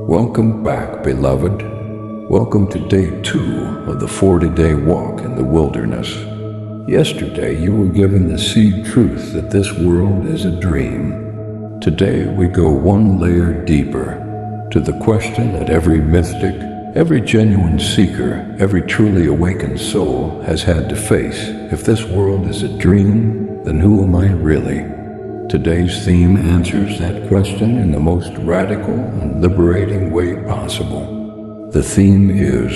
Welcome back, beloved. Welcome to day 2 of the 40-day walk in the wilderness. Yesterday, you were given the seed truth that this world is a dream. Today, we go one layer deeper to the question that every mystic, every genuine seeker, every truly awakened soul has had to face. If this world is a dream, then who am I really? Today's theme answers that question in the most radical and liberating way possible. The theme is,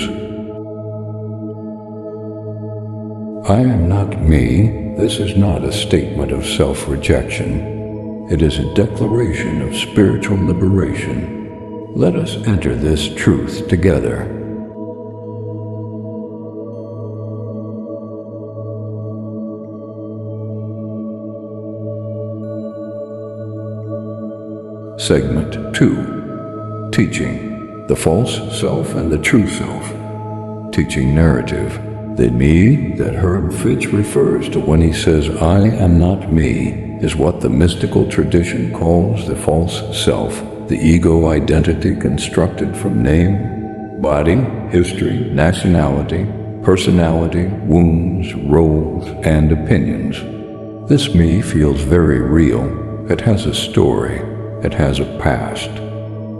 I am not me. This is not a statement of self-rejection. It is a declaration of spiritual liberation. Let us enter this truth together. Segment 2. Teaching. The false self and the true self. Teaching narrative. The me that Herb Fitch refers to when he says, I am not me, is what the mystical tradition calls the false self, the ego identity constructed from name, body, history, nationality, personality, wounds, roles, and opinions. This me feels very real. It has a story. It has a past.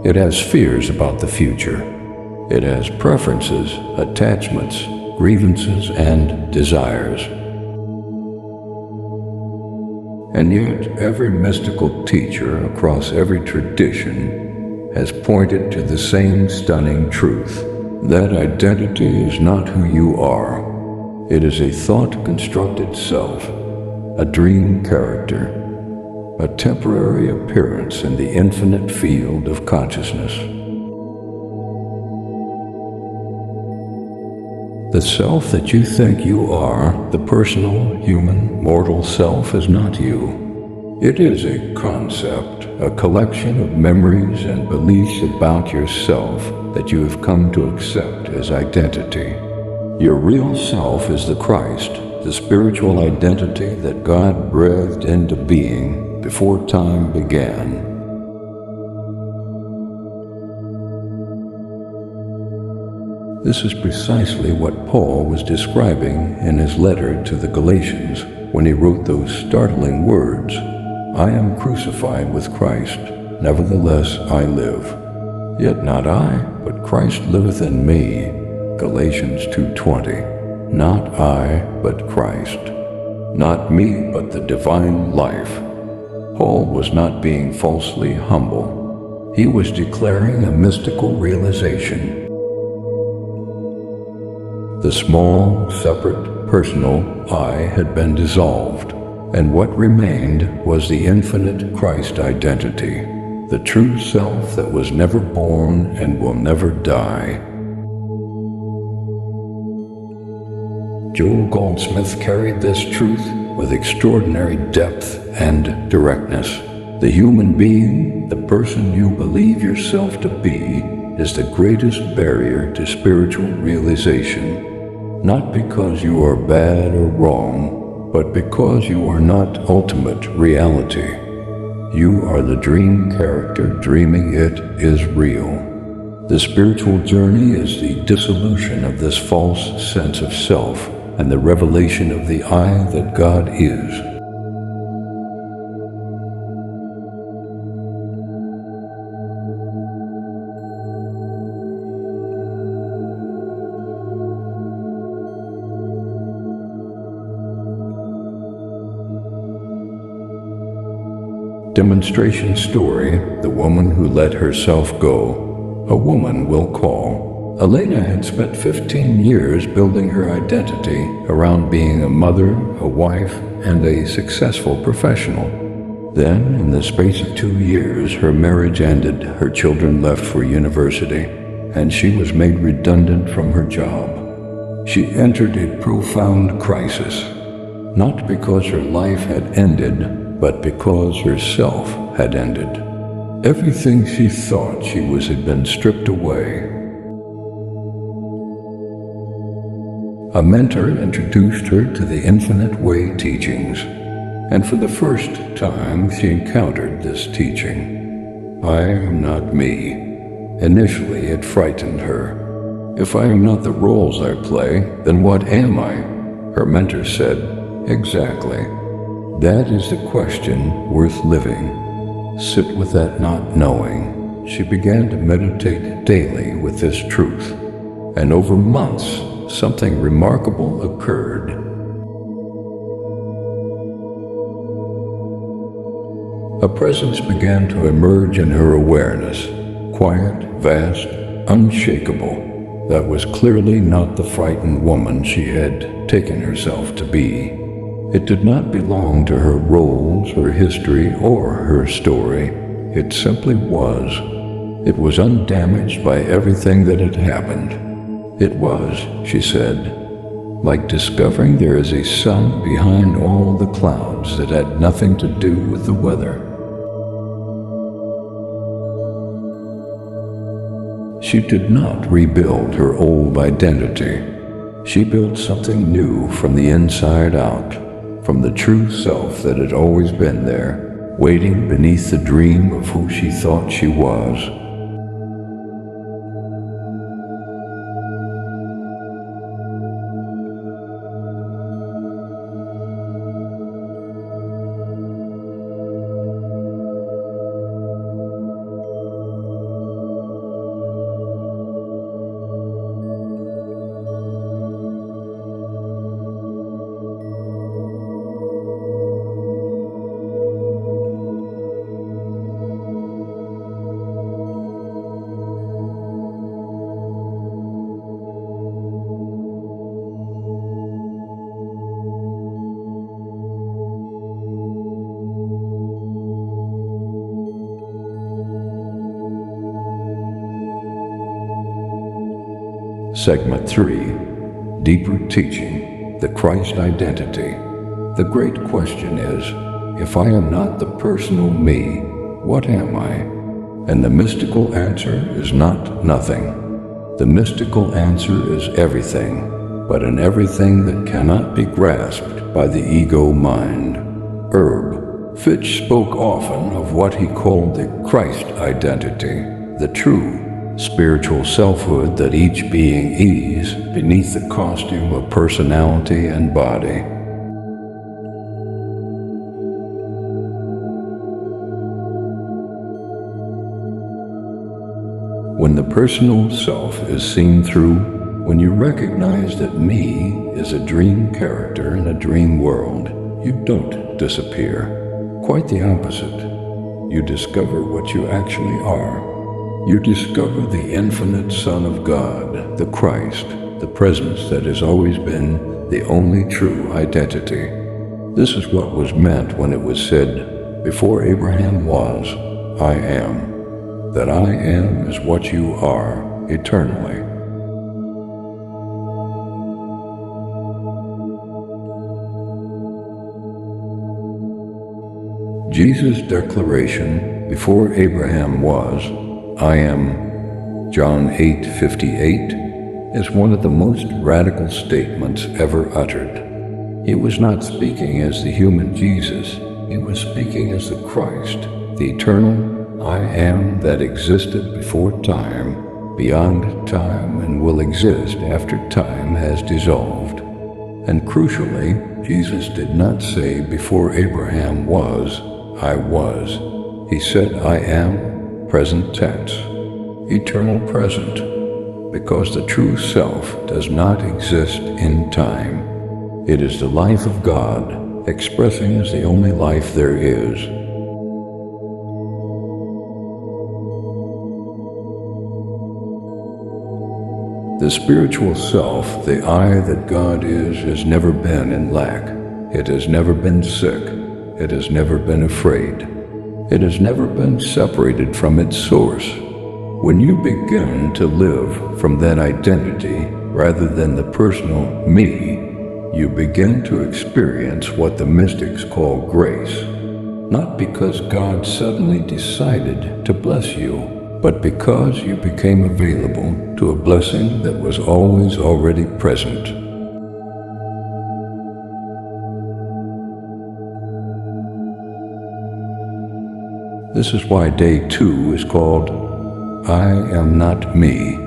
It has fears about the future. It has preferences, attachments, grievances, and desires. And yet, every mystical teacher across every tradition has pointed to the same stunning truth. That identity is not who you are. It is a thought-constructed self, a dream character, a temporary appearance in the infinite field of consciousness. The self that you think you are, the personal, human, mortal self, is not you. It is a concept, a collection of memories and beliefs about yourself that you have come to accept as identity. Your real self is the Christ, the spiritual identity that God breathed into being before time began. This is precisely what Paul was describing in his letter to the Galatians when he wrote those startling words, I am crucified with Christ, nevertheless I live. Yet not I, but Christ liveth in me. Galatians 2:20. Not I, but Christ. Not me, but the divine life. Paul was not being falsely humble. He was declaring a mystical realization. The small, separate, personal I had been dissolved, and what remained was the infinite Christ identity, the true self that was never born and will never die. Joel Goldsmith carried this truth with extraordinary depth and directness. The human being, the person you believe yourself to be, is the greatest barrier to spiritual realization, not because you are bad or wrong, but because you are not ultimate reality. You are the dream character dreaming it is real. The spiritual journey is the dissolution of this false sense of self and the revelation of the I that God is. Demonstration story, the woman who let herself go. A woman will call. Elena had spent 15 years building her identity around being a mother, a wife, and a successful professional. Then, in the space of 2 years, her marriage ended, her children left for university, and she was made redundant from her job. She entered a profound crisis, not because her life had ended, but because her self had ended. Everything she thought she was had been stripped away. A mentor introduced her to the Infinite Way teachings, and for the first time she encountered this teaching. I am not me. Initially, it frightened her. "If I am not the roles I play, then what am I?" Her mentor said, "Exactly. That is the question worth living. Sit with that not knowing." She began to meditate daily with this truth, and over months, something remarkable occurred. A presence began to emerge in her awareness, quiet, vast, unshakable, that was clearly not the frightened woman she had taken herself to be. It did not belong to her roles, her history, or her story. It simply was. It was undamaged by everything that had happened. It was, she said, like discovering there is a sun behind all the clouds that had nothing to do with the weather. She did not rebuild her old identity. She built something new from the inside out, from the true self that had always been there, waiting beneath the dream of who she thought she was. Segment 3, Deeper Teaching, the Christ Identity. The great question is, if I am not the personal me, what am I? And the mystical answer is not nothing. The mystical answer is everything, but an everything that cannot be grasped by the ego mind. Herb Fitch spoke often of what he called the Christ identity, the true spiritual selfhood that each being is beneath the costume of personality and body. When the personal self is seen through, when you recognize that me is a dream character in a dream world, you don't disappear. Quite the opposite. You discover what you actually are. You discover the infinite Son of God, the Christ, the presence that has always been the only true identity. This is what was meant when it was said, before Abraham was, I am. That I am is what you are eternally. Jesus' declaration, before Abraham was, I am, John 8:58, is one of the most radical statements ever uttered. He was not speaking as the human Jesus. He was speaking as the Christ, the eternal I am that existed before time, beyond time, and will exist after time has dissolved. And crucially, Jesus did not say before Abraham was, I was. He said I am, present tense, eternal present, because the true self does not exist in time. It is the life of God, expressing as the only life there is. The spiritual self, the I that God is, has never been in lack. It has never been sick. It has never been afraid. It has never been separated from its source. When you begin to live from that identity rather than the personal me, you begin to experience what the mystics call grace. Not because God suddenly decided to bless you, but because you became available to a blessing that was always already present. This is why day 2 is called I am not me.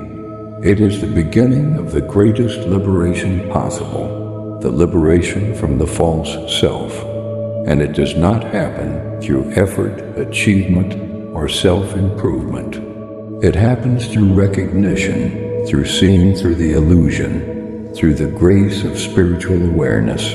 It is the beginning of the greatest liberation possible, the liberation from the false self. And it does not happen through effort, achievement, or self-improvement. It happens through recognition, through seeing through the illusion, through the grace of spiritual awareness.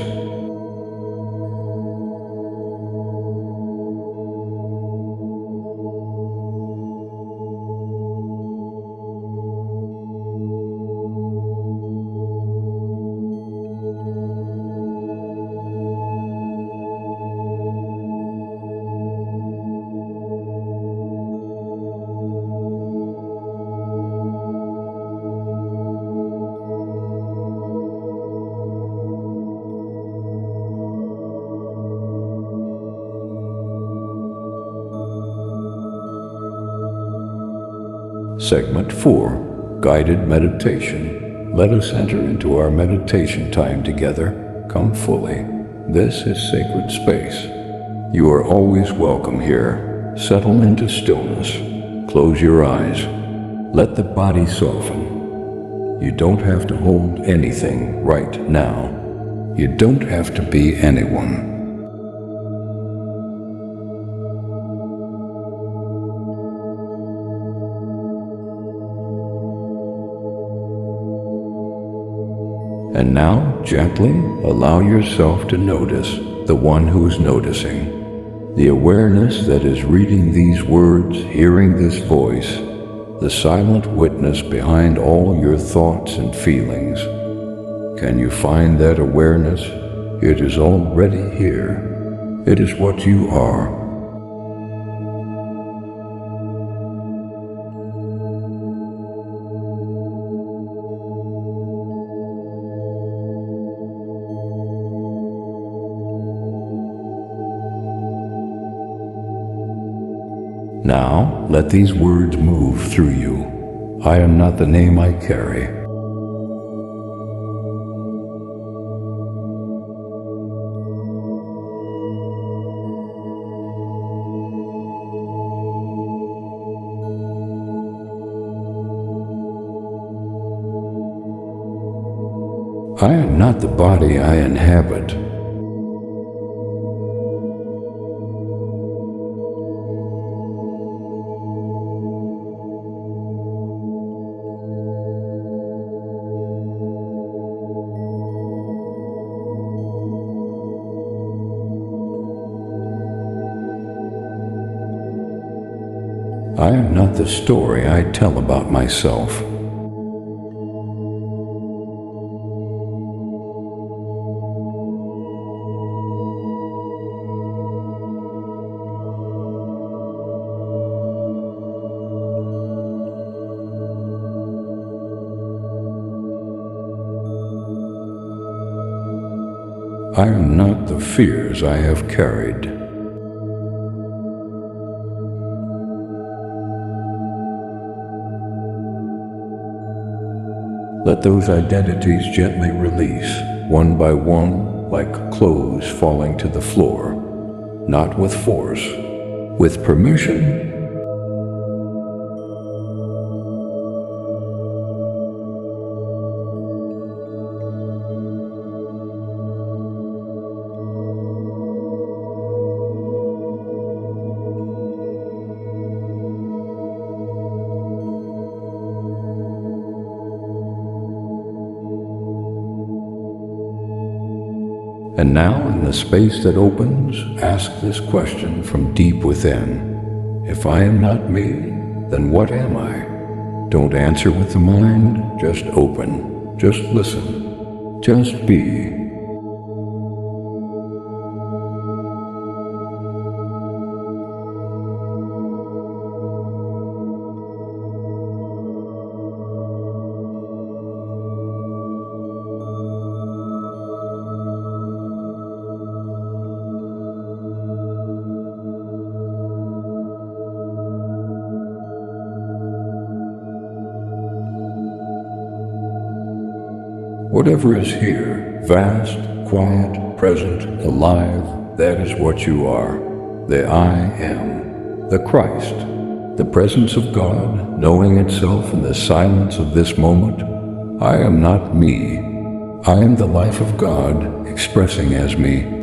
Segment 4, Guided Meditation. Let us enter into our meditation time together. Come fully. This is sacred space. You are always welcome here. Settle into stillness. Close your eyes. Let the body soften. You don't have to hold anything right now. You don't have to be anyone. And now, gently allow yourself to notice the one who is noticing, the awareness that is reading these words, hearing this voice, the silent witness behind all your thoughts and feelings. Can you find that awareness? It is already here. It is what you are. Now, let these words move through you. I am not the name I carry. I am not the body I inhabit. I am not the story I tell about myself. I am not the fears I have carried. Let those identities gently release, one by one, like clothes falling to the floor, not with force, with permission. And now, in the space that opens, ask this question from deep within. If I am not me, then what am I? Don't answer with the mind, just open, just listen, just be. Whatever is here, vast, quiet, present, alive, that is what you are. The I am, the Christ, the presence of God, knowing itself in the silence of this moment. I am not me. I am the life of God expressing as me.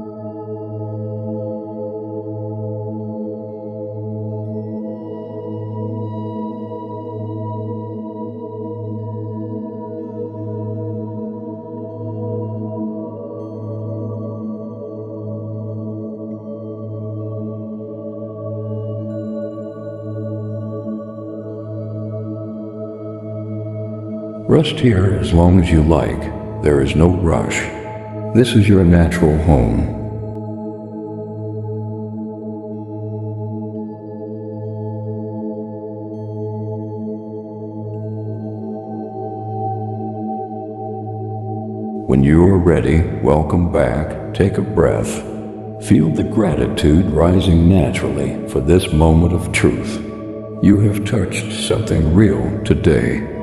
Rest here as long as you like. There is no rush. This is your natural home. When you are ready, welcome back. Take a breath. Feel the gratitude rising naturally for this moment of truth. You have touched something real today.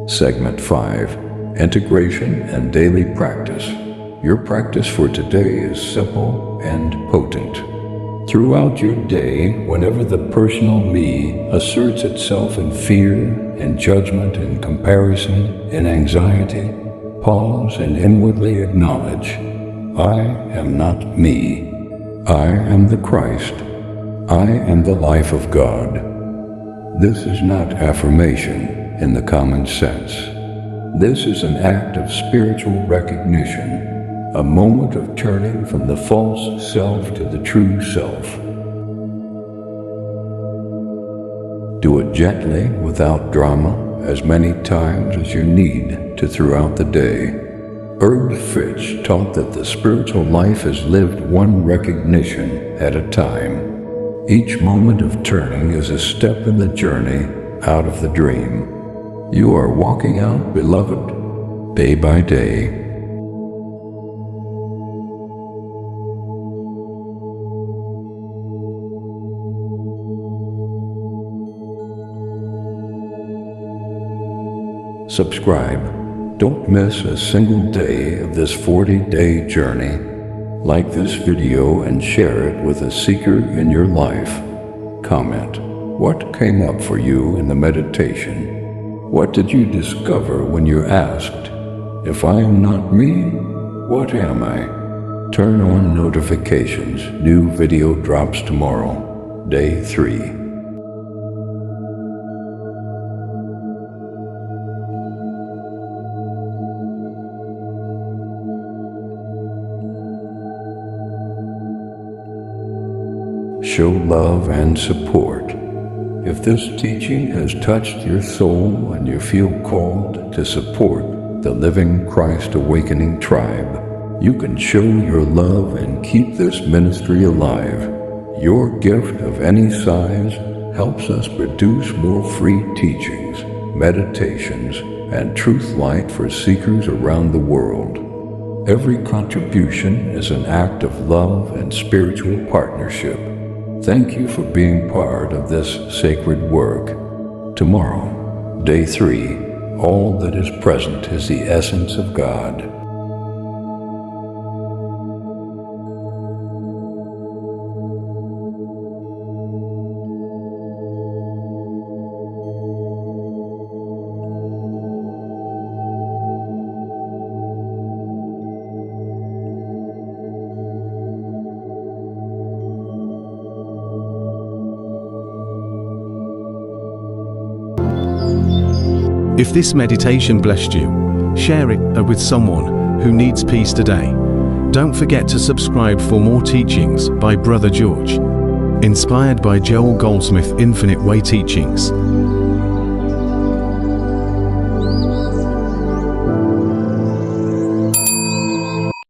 Segment 5. Integration and Daily Practice. Your practice for today is simple and potent. Throughout your day, whenever the personal me asserts itself in fear, in judgment, in comparison, in anxiety, pause and inwardly acknowledge, I am not me. I am the Christ. I am the life of God. This is not affirmation in the common sense. This is an act of spiritual recognition, a moment of turning from the false self to the true self. Do it gently, without drama, as many times as you need to throughout the day. Herb Fitch taught that the spiritual life is lived one recognition at a time. Each moment of turning is a step in the journey out of the dream. You are walking out, beloved, day by day. Subscribe. Don't miss a single day of this 40-day journey. Like this video and share it with a seeker in your life. Comment. What came up for you in the meditation? What did you discover when you asked, if I am not me, what am I? Turn on notifications. New video drops tomorrow, day 3. Show love and support. If this teaching has touched your soul and you feel called to support the Living Christ Awakening Tribe, you can show your love and keep this ministry alive. Your gift of any size helps us produce more free teachings, meditations, and truth light for seekers around the world. Every contribution is an act of love and spiritual partnership. Thank you for being part of this sacred work. Tomorrow, day 3, all that is present is the essence of God. If this meditation blessed you, share it with someone who needs peace today. Don't forget to subscribe for more teachings by Brother George. Inspired by Joel Goldsmith Infinite Way Teachings.